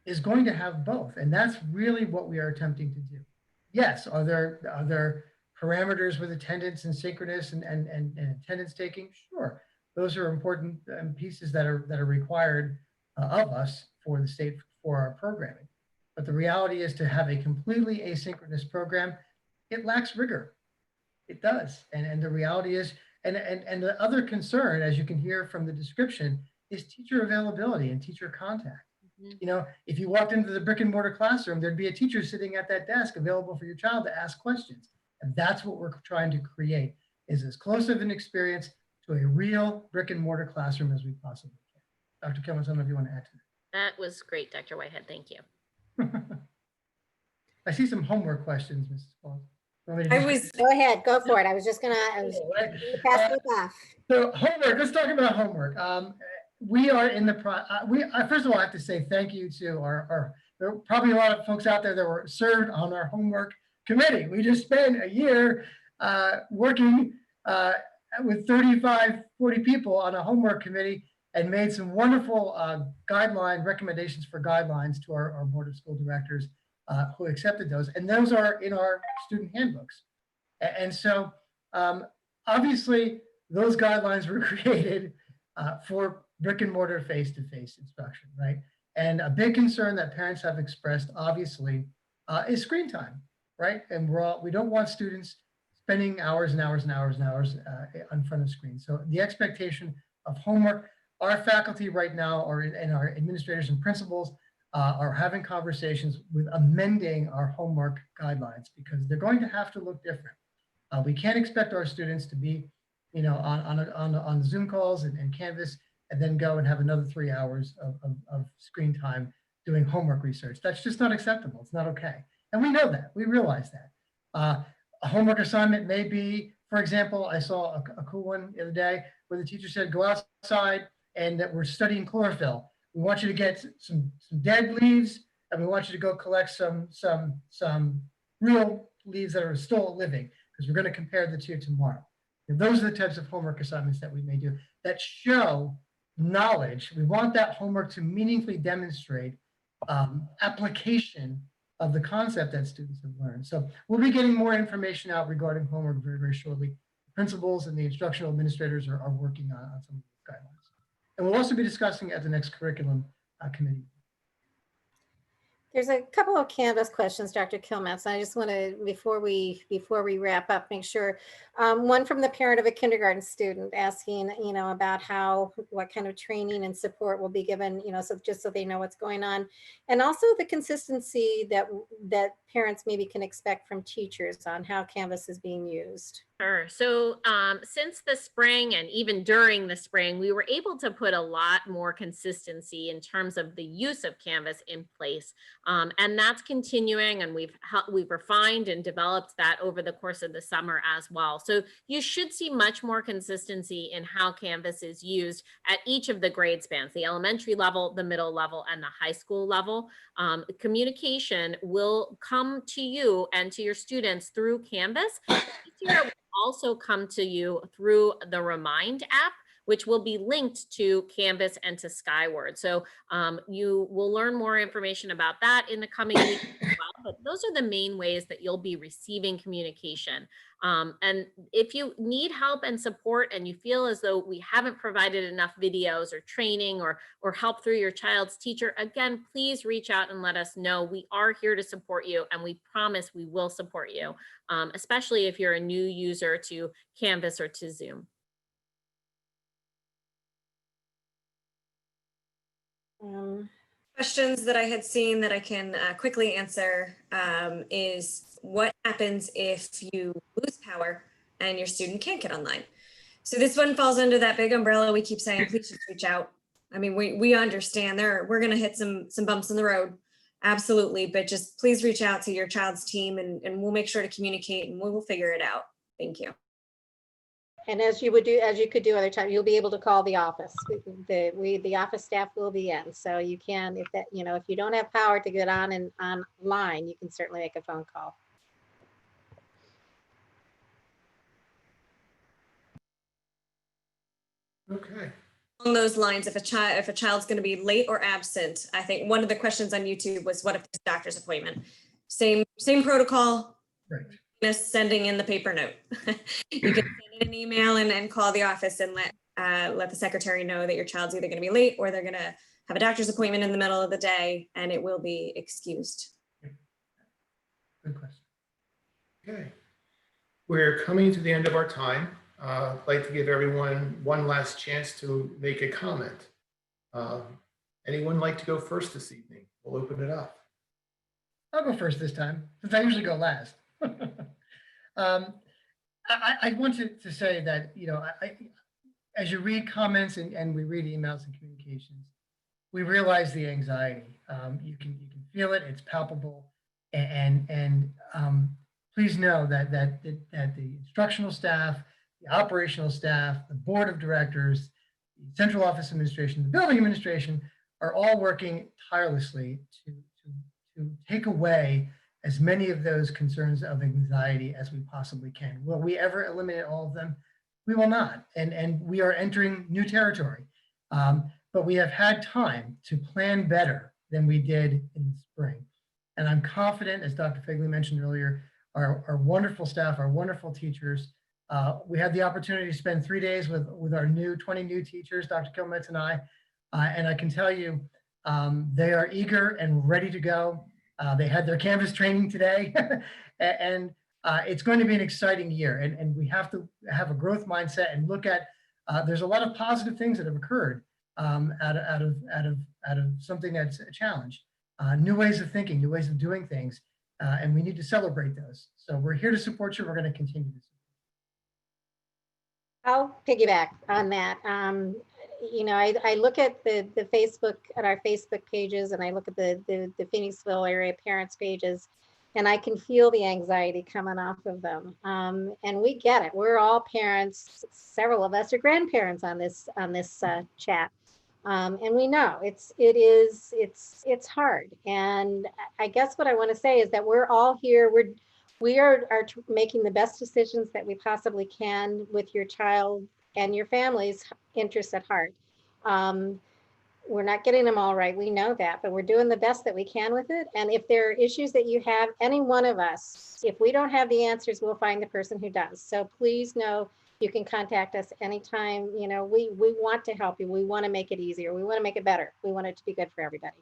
is going to have both. And that's really what we are attempting to do. Yes, are there parameters with attendance and synchronous and attendance taking? Sure, those are important pieces that are required of us for the state for our programming. But the reality is, to have a completely asynchronous program, it lacks rigor. It does, and the reality is, and the other concern, as you can hear from the description, is teacher availability and teacher contact. Mm-hmm. You know, if you walked into the brick and mortar classroom, there'd be a teacher sitting at that desk available for your child to ask questions. And that's what we're trying to create, is as close of an experience to a real brick and mortar classroom as we possibly can. Dr. Kilmetz, I don't know if you want to add to that. That was great, Dr. Whitehead. Thank you. I see some homework questions, Mrs. Paul. Go ahead, go for it. I was gonna pass it off. So homework, let's talk about homework. We are in the, first of all, I have to say thank you to there are probably a lot of folks out there that were served on our homework committee. We just spent a year working with 35, 40 people on a homework committee and made some wonderful recommendations for guidelines to our board of school directors who accepted those. And those are in our student handbooks. And so obviously those guidelines were created for brick and mortar face-to-face instruction, right? And a big concern that parents have expressed, obviously, is screen time, right? And we don't want students spending hours and hours and hours and hours in front of screens. So the expectation of homework, our faculty right now, and our administrators and principals are having conversations with amending our homework guidelines because they're going to have to look different. We can't expect our students to be, on Zoom calls and Canvas and then go and have another 3 hours of screen time doing homework research. That's just not acceptable. It's not okay. And we know that. We realize that. A homework assignment may be, for example, I saw a cool one the other day where the teacher said, go outside and that we're studying chlorophyll. We want you to get some dead leaves and we want you to go collect some real leaves that are still living because we're going to compare the two tomorrow. And those are the types of homework assignments that we may do that show knowledge. We want that homework to meaningfully demonstrate application of the concept that students have learned. So we'll be getting more information out regarding homework very, very shortly. The principals and the instructional administrators are working on some of these guidelines. And we'll also be discussing at the next curriculum committee. There's a couple of Canvas questions, Dr. Kilmetz. I just want to, before we wrap up, make sure. One from the parent of a kindergarten student asking, about what kind of training and support will be given, so just so they know what's going on, and also the consistency that parents maybe can expect from teachers on how Canvas is being used. Sure. So since the spring and even during the spring, we were able to put a lot more consistency in terms of the use of Canvas in place. And that's continuing, and we've refined and developed that over the course of the summer as well. So you should see much more consistency in how Canvas is used at each of the grade spans, the elementary level, the middle level, and the high school level. Communication will come to you and to your students through Canvas. This year, it will also come to you through the Remind app, which will be linked to Canvas and to Skyward. So you will learn more information about that in the coming weeks as well. But those are the main ways that you'll be receiving communication. And if you need help and support and you feel as though we haven't provided enough videos or training or help through your child's teacher, again, please reach out and let us know. We are here to support you, and we promise we will support you, especially if you're a new user to Canvas or to Zoom. Questions that I had seen that I can quickly answer is what happens if you lose power and your student can't get online? So this one falls under that big umbrella. We keep saying, please just reach out. I mean, we understand we're going to hit some bumps in the road. Absolutely. But just please reach out to your child's team and we'll make sure to communicate and we will figure it out. Thank you. And as you could do other times, you'll be able to call the office. The office staff will be in, so you can, if you don't have power to get on and online, you can certainly make a phone call. Okay. Along those lines, if a child's going to be late or absent, I think one of the questions on YouTube was, what if it's a doctor's appointment? Same protocol. Right. Just sending in the paper note. You can send in an email and call the office and let the secretary know that your child's either going to be late or they're going to have a doctor's appointment in the middle of the day, and it will be excused. Good question. Okay. We're coming to the end of our time. I'd like to give everyone one last chance to make a comment. Anyone like to go first this evening? We'll open it up. I'll go first this time, since I usually go last. I wanted to say that, as you read comments and we read emails and communications, we realize the anxiety. You can feel it, it's palpable. And please know that the instructional staff, the operational staff, the board of directors, the central office administration, the building administration are all working tirelessly to take away as many of those concerns of anxiety as we possibly can. Will we ever eliminate all of them? We will not. And we are entering new territory. But we have had time to plan better than we did in the spring. And I'm confident, as Dr. Figley mentioned earlier, our wonderful staff, our wonderful teachers. We had the opportunity to spend 3 days with our 20 new teachers, Dr. Kilmetz and I can tell you They are eager and ready to go. They had their Canvas training today, and it's going to be an exciting year. And we have to have a growth mindset and look at. There's a lot of positive things that have occurred out of something that's a challenge. New ways of thinking, new ways of doing things, and we need to celebrate those. So we're here to support you. We're going to continue to support. I'll piggyback on that. You know, I look at the Facebook, at our Facebook pages, and I look at the Phoenixville area parents pages, and I can feel the anxiety coming off of them. And we get it. We're all parents. Several of us are grandparents on this chat. And we know it's hard. And I guess what I want to say is that we're all here. We are making the best decisions that we possibly can with your child and your family's interests at heart. We're not getting them all right. We know that, but we're doing the best that we can with it. And if there are issues that you have, any one of us, if we don't have the answers, we'll find the person who does. So please know you can contact us anytime. You know, we want to help you. We want to make it easier. We want to make it better. We want it to be good for everybody.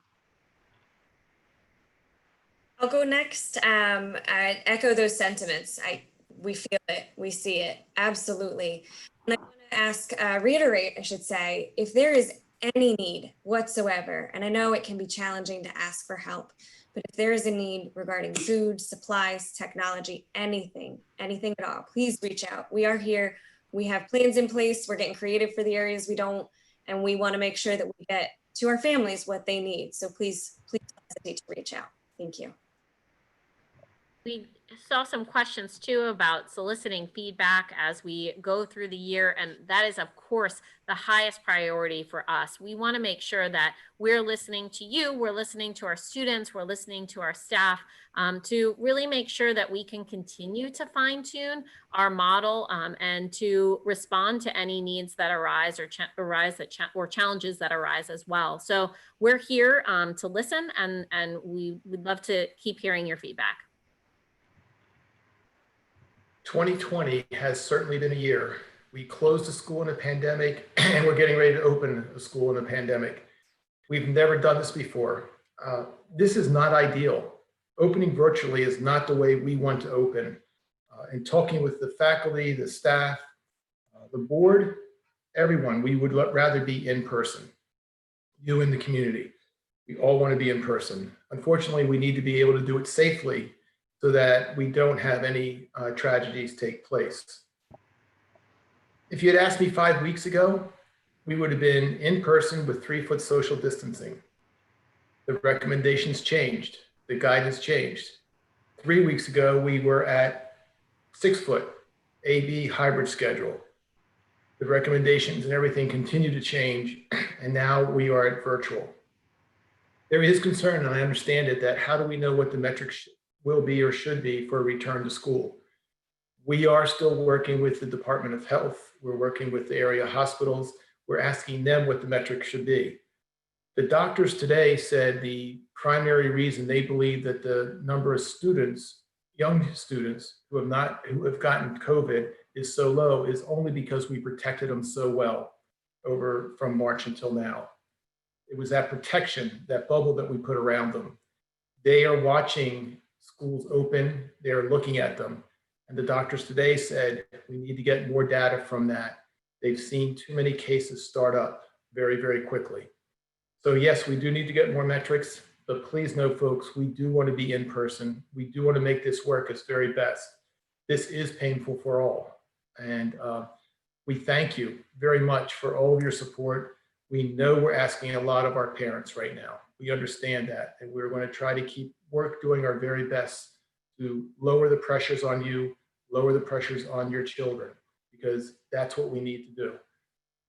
I'll go next. I echo those sentiments. We feel it, we see it, absolutely. And I want to ask, reiterate, I should say, if there is any need whatsoever, and I know it can be challenging to ask for help, but if there is a need regarding food, supplies, technology, anything at all, please reach out. We are here. We have plans in place. We're getting creative for the areas we don't, and we want to make sure that we get to our families what they need. So please don't hesitate to reach out. Thank you. We saw some questions too about soliciting feedback as we go through the year, and that is of course the highest priority for us. We want to make sure that we're listening to you, we're listening to our students, we're listening to our staff, to really make sure that we can continue to fine tune our model and to respond to any needs that arise or challenges that arise as well. So we're here to listen, and we would love to keep hearing your feedback. 2020 has certainly been a year. We closed a school in a pandemic, and we're getting ready to open a school in a pandemic. We've never done this before. This is not ideal. Opening virtually is not the way we want to open. In talking with the faculty, the staff, the board, everyone, we would rather be in person. You in the community, we all want to be in person. Unfortunately, we need to be able to do it safely so that we don't have any tragedies take place. If you had asked me 5 weeks ago, we would have been in person with 3-foot social distancing. The recommendations changed, the guidance changed. 3 weeks ago, we were at 6-foot AB hybrid schedule. The recommendations and everything continue to change, and now we are at virtual. There is concern, and I understand it, that how do we know what the metrics will be or should be for a return to school? We are still working with the Department of Health. We're working with the area hospitals. We're asking them what the metrics should be. The doctors today said the primary reason they believe that the number of students, young students who have gotten COVID is so low is only because we protected them so well from March until now. It was that protection, that bubble that we put around them. They are watching schools open, they're looking at them. And the doctors today said, we need to get more data from that. They've seen too many cases start up very, very quickly. So yes, we do need to get more metrics, but please know, folks, we do want to be in person. We do want to make this work its very best. This is painful for all. And we thank you very much for all of your support. We know we're asking a lot of our parents right now. We understand that, and we're going to try to keep doing our very best to lower the pressures on you, lower the pressures on your children, because that's what we need to do.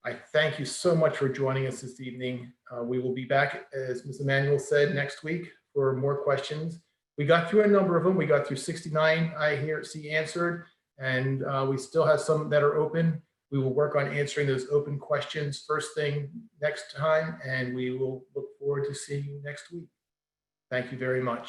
I thank you so much for joining us this evening. We will be back, as Ms. Emanuel said, next week for more questions. We got through a number of them. We got through 69 I see answered, and we still have some that are open. We will work on answering those open questions first thing next time, and we will look forward to seeing you next week. Thank you very much.